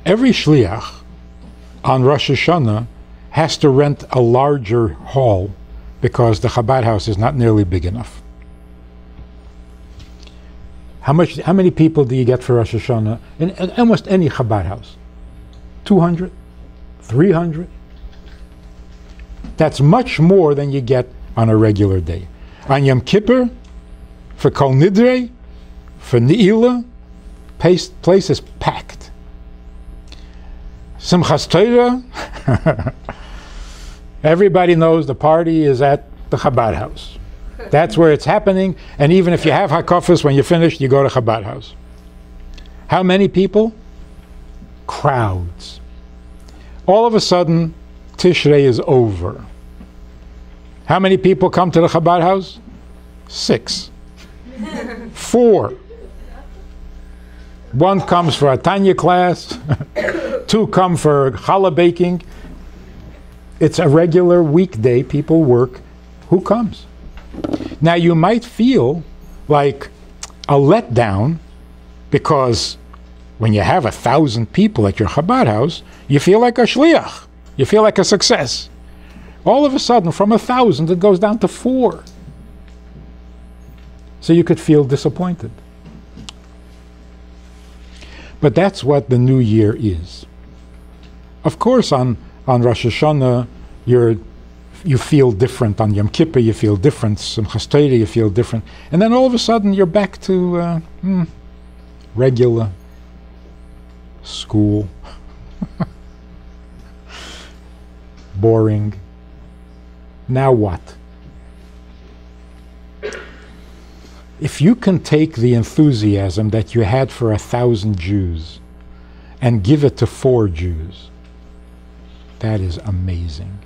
every shliach on Rosh Hashanah has to rent a larger hall because the Chabad house is not nearly big enough. How many people do you get for Rosh Hashanah in almost any Chabad house? 200? 300? That's much more than you get on a regular day. On Yom Kippur, for Kol Nidre, for Ne'ilah, place is packed. Simchas Torah, everybody knows the party is at the Chabad house. That's where it's happening, and even if you have hakafas, when you finish, you go to Chabad house. How many people? Crowds. All of a sudden, Tishrei is over. How many people come to the Chabad house? 6. 4. 1 comes for a Tanya class. 2 come for challah baking. It's a regular weekday. People work. Who comes? Now you might feel like a letdown because when you have 1,000 people at your Chabad house, you feel like a shliach. You feel like a success. All of a sudden, from 1,000, it goes down to 4. So you could feel disappointed. But that's what the new year is. Of course, on Rosh Hashanah, you feel different. On Yom Kippur, you feel different. Simchas Torah, you feel different. And then all of a sudden, you're back to regular school. Boring. Now what? If you can take the enthusiasm that you had for 1,000 Jews and give it to 4 Jews, that is amazing.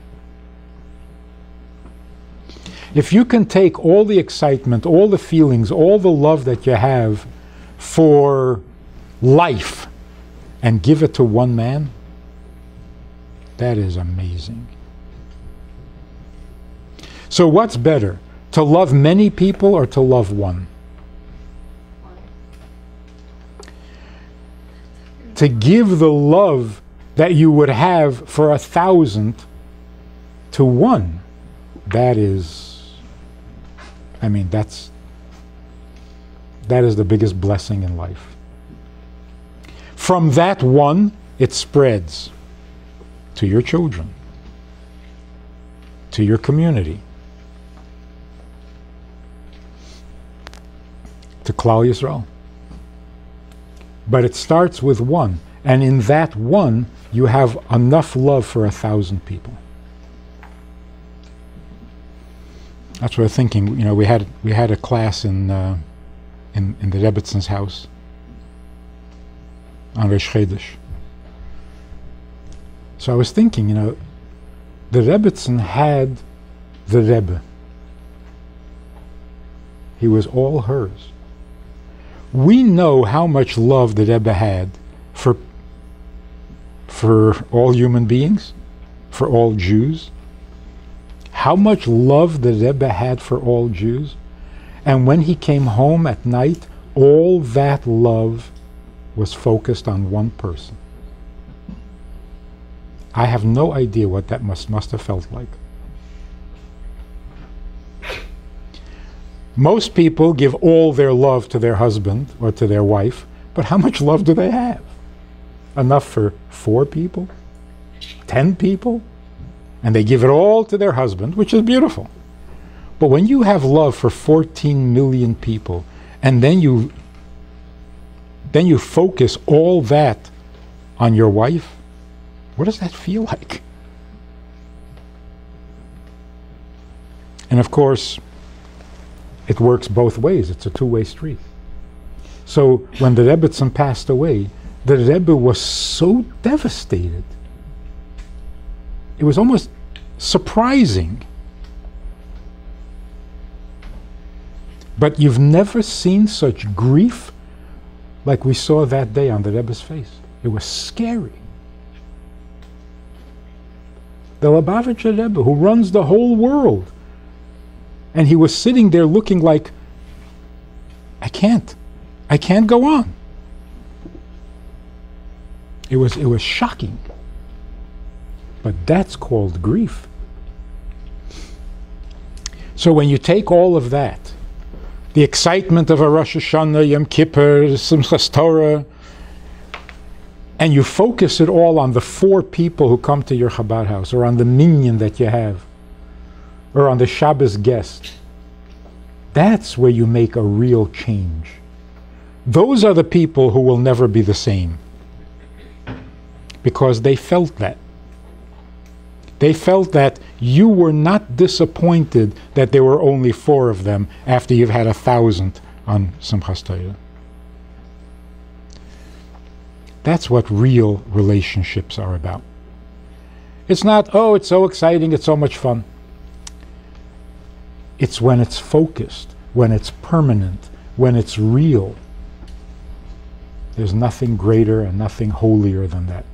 If you can take all the excitement, all the feelings, all the love that you have for life and give it to 1 man, that is amazing. So what's better, to love many people or to love 1? To give the love that you would have for 1,000 to 1, that is, I mean, that is the biggest blessing in life. From that 1, it spreads to your children, to your community, to Klal Yisrael. But it starts with 1, and in that 1, you have enough love for 1,000 people. That's what I'm thinking. You know, we had a class in the Rebbitzins' house on Rosh Chodesh. So I was thinking, you know, the Rebbitzin had the Rebbe. He was all hers. We know how much love the Rebbe had for all human beings, for all Jews. How much love the Rebbe had for all Jews. And when he came home at night, all that love was focused on 1 person. I have no idea what that must have felt like. Most people give all their love to their husband or to their wife, but how much love do they have? Enough for 4 people? 10 people? And they give it all to their husband, which is beautiful. But when you have love for 14 million people, and then you focus all that on your wife, what does that feel like? And of course, it works both ways. It's a 2-way street. So when the Rebbitzin passed away, the Rebbe was so devastated. It was almost surprising. But you've never seen such grief like we saw that day on the Rebbe's face. It was scary. The Lubavitcher Rebbe, who runs the whole world, and he was sitting there looking like, I can't go on. It was shocking. But that's called grief. So when you take all of that, the excitement of a Rosh Hashanah, Yom Kippur, Simchas Torah, and you focus it all on the 4 people who come to your Chabad house, or on the minyan that you have, or on the Shabbos guest, that's where you make a real change. Those are the people who will never be the same, because they felt that. They felt that you were not disappointed that there were only 4 of them after you've had 1,000 on Simchas Torah. That's what real relationships are about. It's not, oh, it's so exciting, it's so much fun. It's when it's focused, when it's permanent, when it's real. There's nothing greater and nothing holier than that.